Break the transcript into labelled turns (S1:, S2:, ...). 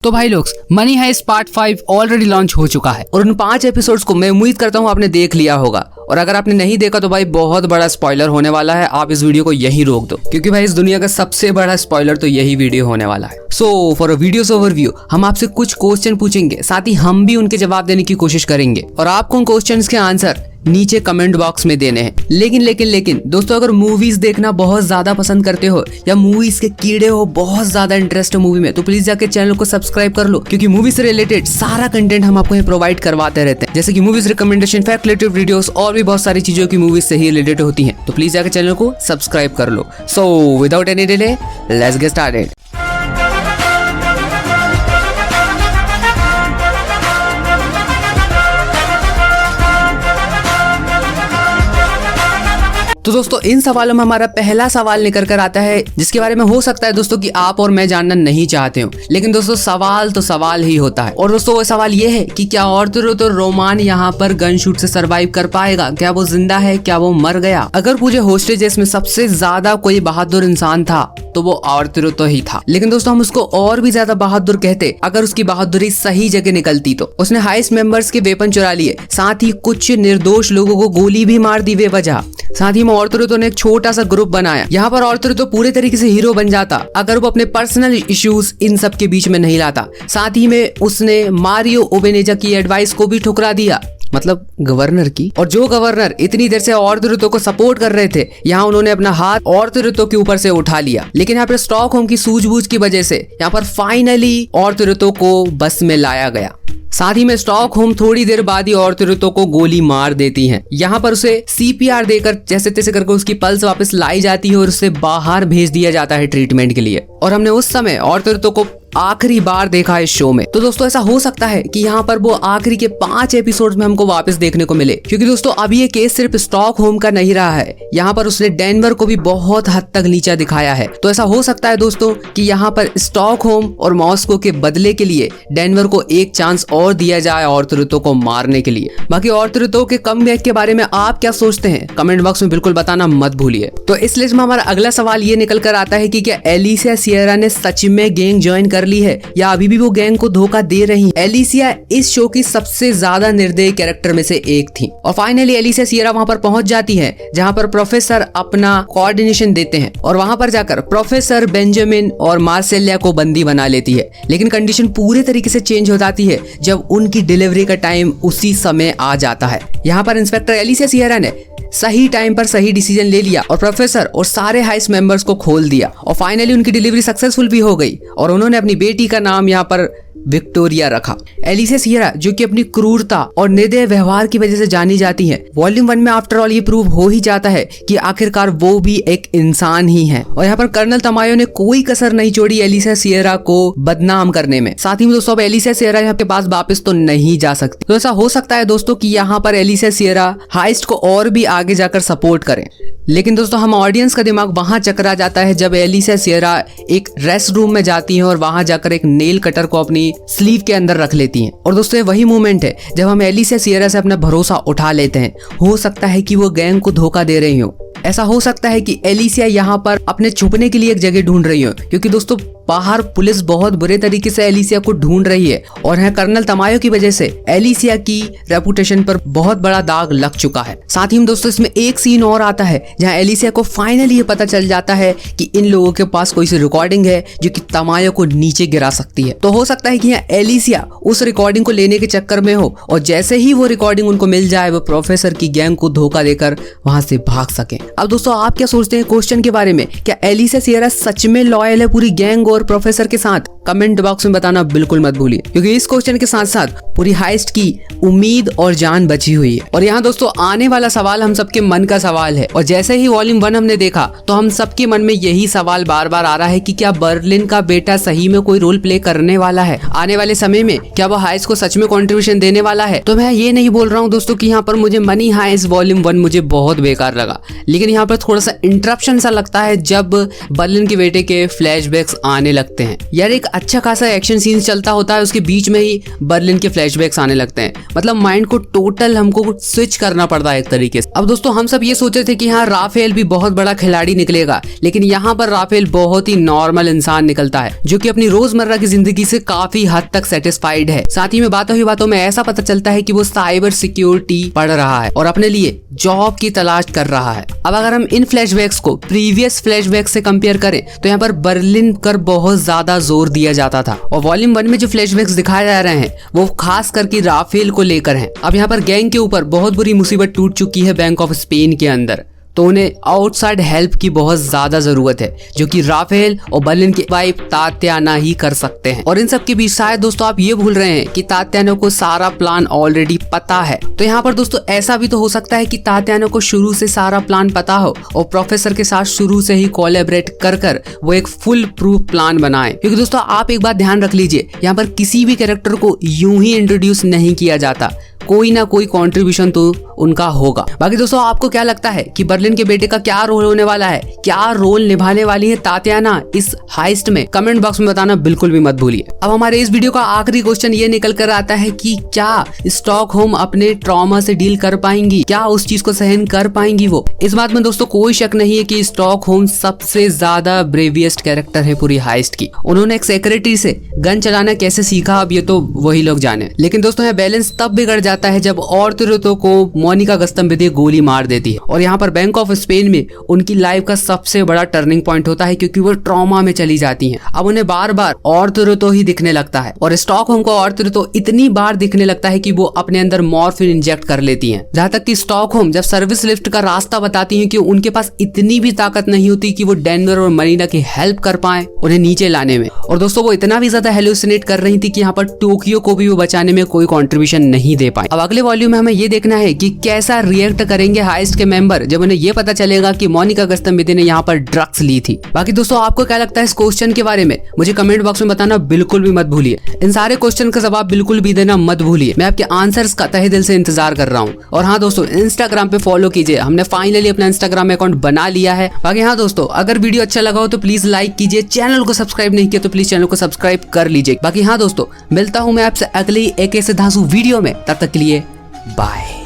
S1: तो भाई लोग, Money Heist part 5 already launch हो चुका है और उन 5 एपिसोड्स को मैं उम्मीद करता हूँ आपने देख लिया होगा। और अगर आपने नहीं देखा तो भाई बहुत बड़ा स्पॉइलर होने वाला है। आप इस वीडियो को यहीं रोक दो क्योंकि भाई इस दुनिया का सबसे बड़ा स्पॉइलर तो यही वीडियो होने वाला है। So for a videos overview हम आपसे कुछ क्वेश्चन पूछेंगे, साथ ही हम भी उनके जवाब देने की कोशिश करेंगे और आपको उन क्वेश्चंस के आंसर नीचे कमेंट बॉक्स में देने हैं। लेकिन दोस्तों, अगर मूवीज देखना बहुत ज्यादा पसंद करते हो या मूवीज के कीड़े हो, बहुत ज्यादा इंटरेस्ट है मूवी में, तो प्लीज जाके चैनल को सब्सक्राइब कर लो क्योंकि मूवी से रिलेटेड सारा कंटेंट हम आपको प्रोवाइड करवाते रहते हैं, जैसे कि movies recommendation, fact related videos और भी बहुत सारी चीजों की मूवीज से ही रिलेटेड होती हैं। तो प्लीज जाके चैनल को सब्सक्राइब कर लो। So without any delay let's get started. तो दोस्तों, इन सवालों में हमारा पहला सवाल निकल कर आता है जिसके बारे में हो सकता है दोस्तों कि आप और मैं जानना नहीं चाहते हो, लेकिन दोस्तों सवाल तो सवाल ही होता है। और दोस्तों वो सवाल ये है कि क्या ऑर्थो रोमान यहाँ पर गन शूट से सरवाइव कर पाएगा? क्या वो जिंदा है? क्या वो मर गया? अगर पूरे होस्टेजेस में सबसे ज्यादा कोई बहादुर इंसान था तो वो ऑर्थो ही था, लेकिन दोस्तों हम उसको और भी ज्यादा बहादुर कहते अगर उसकी बहादुरी सही जगह निकलती तो। उसने हाइस्ट मेंबर्स के वेपन चुरा लिए, साथ ही कुछ निर्दोष लोगों को गोली भी मार दी बेवजह। साथ ही ऑर्थो ने एक छोटा सा ग्रुप बनाया। यहाँ पर ऑर्थो पूरे तरीके से हीरो बन जाता अगर वो अपने पर्सनल इश्यूज इन सब के बीच में नहीं लाता। साथ ही में उसने मारियो ओबेनेजा की एडवाइस को भी ठुकरा दिया, मतलब गवर्नर की। और जो गवर्नर इतनी देर से ऑर्थो को सपोर्ट कर रहे थे, यहाँ उन्होंने अपना हाथ ऑर्थो के ऊपर से उठा लिया। लेकिन यहाँ पर स्टॉकहोम की सूझबूझ की वजह से यहाँ पर फाइनली ऑर्थो को बस में लाया गया। साथ ही में स्टॉकहोम थोड़ी देर बाद ही ऑर्थो को गोली मार देती हैं। यहाँ पर उसे सीपीआर देकर जैसे तैसे करके उसकी पल्स वापस लाई जाती है और उसे बाहर भेज दिया जाता है ट्रीटमेंट के लिए। और हमने उस समय ऑर्थो को आखिरी बार देखा इस शो में। तो दोस्तों ऐसा हो सकता है कि यहाँ पर वो आखिरी के 5 एपिसोड्स में हमको वापस देखने को मिले, क्योंकि दोस्तों अभी ये केस सिर्फ स्टॉकहोम का नहीं रहा है, यहाँ पर उसने डेनवर को भी बहुत हद तक नीचा दिखाया है। तो ऐसा हो सकता है दोस्तों कि यहाँ पर स्टॉकहोम और मॉस्को के बदले के लिए डेनवर को एक चांस और दिया जाए ऑर्थो को मारने के लिए। बाकी ऑर्थो के कमबैक के बारे में आप क्या सोचते हैं कमेंट बॉक्स में बिल्कुल बताना मत भूलिए। तो इस लिस्ट में हमारा अगला सवाल ये निकल कर आता है कि क्या एलिसिया सियरा ने सच में गैंग ज्वाइन कर ली है या अभी भी वो गैंग को धोखा दे रही है? एलिसिया इस शो की सबसे ज्यादा निर्दयी कैरेक्टर में से एक थी और फाइनली एलिसिया सियरा वहां पर पहुंच जाती है जहां पर प्रोफेसर अपना कोऑर्डिनेशन देते हैं और वहां पर जाकर प्रोफेसर बेंजामिन और मार्सेलिया को बंदी बना लेती है। लेकिन कंडीशन पूरे तरीके से चेंज हो जाती है जब उनकी डिलीवरी का टाइम उसी समय आ जाता है। यहाँ पर इंस्पेक्टर एलिसिया सियरा ने सही टाइम पर सही डिसीजन ले लिया और प्रोफेसर और सारे हाइस्ट मेंबर्स को खोल दिया और फाइनली उनकी डिलीवरी सक्सेसफुल भी हो गई और उन्होंने अपनी बेटी का नाम यहाँ पर विक्टोरिया रखा। एलिसिया सियरा जो कि अपनी क्रूरता और निर्दय व्यवहार की वजह से जानी जाती है, वॉल्यूम 1 में आफ्टर ऑल ये प्रूव हो ही जाता है कि आखिरकार वो भी एक इंसान ही है। और यहाँ पर कर्नल तमायो ने कोई कसर नहीं छोड़ी एलिसिया सियरा को बदनाम करने में। साथ ही में दोस्तों अब एलिसिया सियरा यहाँ के पास वापस तो नहीं जा सकती। तो ऐसा हो सकता है दोस्तों कि यहाँ पर एलिसिया सियरा हाइस्ट को और भी आगे जाकर सपोर्ट करें। लेकिन दोस्तों हम ऑडियंस का दिमाग वहां चकरा जाता है जब एलिसिया सियरा एक रेस्ट रूम में जाती है और वहां जाकर एक नेल कटर को अपनी स्लीव के अंदर रख लेती हैं। और दोस्तों वही मोमेंट है जब हम एलिसिया सियरा से अपना भरोसा उठा लेते हैं। हो सकता है कि वो गैंग को धोखा दे रही हो। ऐसा हो सकता है कि एलिसिया यहाँ पर अपने छुपने के लिए एक जगह ढूंढ रही हो, क्योंकि दोस्तों बाहर पुलिस बहुत बुरे तरीके से एलिसिया को ढूंढ रही है और यहाँ कर्नल तमायो की वजह से एलिसिया की रेपुटेशन पर बहुत बड़ा दाग लग चुका है। साथ ही दोस्तों इसमें एक सीन और आता है जहाँ एलिसिया को फाइनली ये पता चल जाता है कि इन लोगों के पास कोई सी रिकॉर्डिंग है जो कि तमायो को नीचे गिरा सकती है। तो हो सकता है कि यहाँ एलिसिया उस रिकॉर्डिंग को लेने के चक्कर में हो और जैसे ही वो रिकॉर्डिंग उनको मिल जाए वो प्रोफेसर की गैंग को धोखा देकर वहां से भाग सके। अब दोस्तों आप क्या सोचते हैं क्वेश्चन के बारे में? क्या एलिसिया सियरा सच में लॉयल है पूरी गैंग और प्रोफेसर के साथ? कमेंट बॉक्स में बताना बिल्कुल मत भूलिए, क्योंकि इस क्वेश्चन के साथ साथ पूरी हाइस्ट की उम्मीद और जान बची हुई है। और यहाँ दोस्तों आने वाला सवाल हम सबके मन का सवाल है और जैसे ही वॉल्यूम 1 हमने देखा तो हम सबके मन में यही सवाल बार बार आ रहा है कि क्या बर्लिन का बेटा सही में कोई रोल प्ले करने वाला है आने वाले समय में? क्या वो हाइस्ट को सच में कंट्रीब्यूशन देने वाला है? तो मैं ये नहीं बोल रहा हूँ दोस्तों कि यहाँ पर मुझे मनी हाइस्ट वॉल्यूम 1 मुझे बहुत बेकार लगा, लेकिन यहाँ पर थोड़ा सा इंटरप्शन सा लगता है जब बर्लिन के बेटे के फ्लैशबैक्स आने लगते हैं। यार एक अच्छा खासा एक्शन सीन चलता होता है, उसके बीच में ही बर्लिन के फ्लैशबैक्स आने लगते हैं। मतलब माइंड को टोटल हमको स्विच करना पड़ता है एक तरीके से। अब दोस्तों हम सब ये सोचे थे कि हाँ राफेल भी बहुत बड़ा खिलाड़ी निकलेगा, लेकिन यहाँ पर राफेल बहुत ही नॉर्मल इंसान निकलता है जो कि अपनी रोजमर्रा की जिंदगी से काफी हद तक सेटिस्फाइड है। साथ ही में बातों ही बातों में ऐसा पता चलता है कि वो साइबर सिक्योरिटी पढ़ रहा है और अपने लिए जॉब की तलाश कर रहा है। अब अगर हम इन फ्लैशबैक्स को प्रीवियस फ्लैशबैक से कंपेयर करें तो यहाँ पर बर्लिन कर बहुत ज्यादा जोर दिया जाता था, और वॉल्यूम 1 में जो फ्लैशबैक्स दिखाए जा रहे हैं वो खास करके राफेल को लेकर हैं। अब यहाँ पर गैंग के ऊपर बहुत बुरी मुसीबत टूट चुकी है बैंक ऑफ स्पेन के अंदर, तो उन्हें आउटसाइड हेल्प की बहुत ज्यादा जरूरत है, जो कि राफेल और बर्लिन की वाइफ तात्याना ही कर सकते हैं। और इन सब के बीच शायद दोस्तों आप ये भूल रहे हैं कि तात्याना को सारा प्लान ऑलरेडी पता है। तो यहाँ पर दोस्तों ऐसा भी तो हो सकता है कि तात्याना को शुरू से सारा प्लान पता हो और प्रोफेसर के साथ शुरू से ही कोलैबोरेट कर वो एक फुल प्रूफ प्लान बनाए। क्योंकि दोस्तों आप एक बात ध्यान रख लीजिए, यहाँ पर किसी भी कैरेक्टर को यूं ही इंट्रोड्यूस नहीं किया जाता, कोई ना कोई कंट्रीब्यूशन तो उनका होगा। बाकी दोस्तों आपको क्या लगता है कि बर्लिन के बेटे का क्या रोल होने वाला है, क्या रोल निभाने वाली है तात्याना इस हाइस्ट में? कमेंट बॉक्स में बताना बिल्कुल भी मत भूलिए। अब हमारे इस वीडियो का आखिरी क्वेश्चन ये निकल कर आता है कि क्या स्टॉकहोम अपने ट्रॉमा से डील कर पाएंगी, क्या उस चीज को सहन कर पाएंगी वो? इस बात में दोस्तों कोई शक नहीं है कि स्टॉकहोम सबसे ज्यादा ब्रेवियस्ट कैरेक्टर है पूरी हाइस्ट की। उन्होंने एक सेक्रेटरी से गन चलाना कैसे सीखा अब ये तो वही लोग जाने। लेकिन दोस्तों यहाँ बैलेंस तब बिगड़ जाता है जब आर्थुरो को मोनिका गस्तम्बेदे गोली मार देती है, और यहाँ पर बैंक ऑफ स्पेन में उनकी लाइफ का सबसे बड़ा टर्निंग पॉइंट होता है, क्योंकि वो ट्रॉमा में चली जाती हैं। अब उन्हें बार बार आर्थुरो ही दिखने लगता है, और स्टॉकहोम को आर्थुरो इतनी बार दिखने लगता है कि वो अपने अंदर मॉर्फिन इंजेक्ट कर लेती हैं। जहाँ तक कि स्टॉकहोम जब सर्विस लिफ्ट का रास्ता बताती है कि उनके पास इतनी भी ताकत नहीं होती कि वो डेनवर और मरीना की हेल्प कर पाए उन्हें नीचे लाने में। और दोस्तों वो इतना भी ज्यादा हेलुसिनेट कर रही थी कि यहाँ पर टोक्यो को भी वो बचाने में कोई कॉन्ट्रीब्यूशन नहीं दे पाए। अब अगले वॉल्यूम में हमें ये देखना है कि कैसा रिएक्ट करेंगे हाइस्ट के मेंबर जब उन्हें ये पता चलेगा कि मोनिका गस्तम्बेदे ने यहाँ पर ड्रग्स ली थी। बाकी दोस्तों आपको क्या लगता है इस क्वेश्चन के बारे में, मुझे कमेंट बॉक्स में बताना बिल्कुल भी मत भूलिए। इन सारे क्वेश्चन का जवाब बिल्कुल भी देना मत भूलिए, मैं आपके आंसर्स का तहे दिल से इंतजार कर रहा हूँ। और हाँ दोस्तों इंस्टाग्राम पे फॉलो कीजिए, हमने फाइनली अपना इंस्टाग्राम अकाउंट बना लिया है। बाकी हाँ दोस्तों अगर वीडियो अच्छा लगा हो तो प्लीज लाइक कीजिए, चैनल को सब्सक्राइब नहीं किया तो प्लीज चैनल को सब्सक्राइब कर लीजिए। बाकी हाँ दोस्तों मिलता हूँ मैं आपसे अगली एक ऐसे धांसू वीडियो में, तब तक के लिए बाय।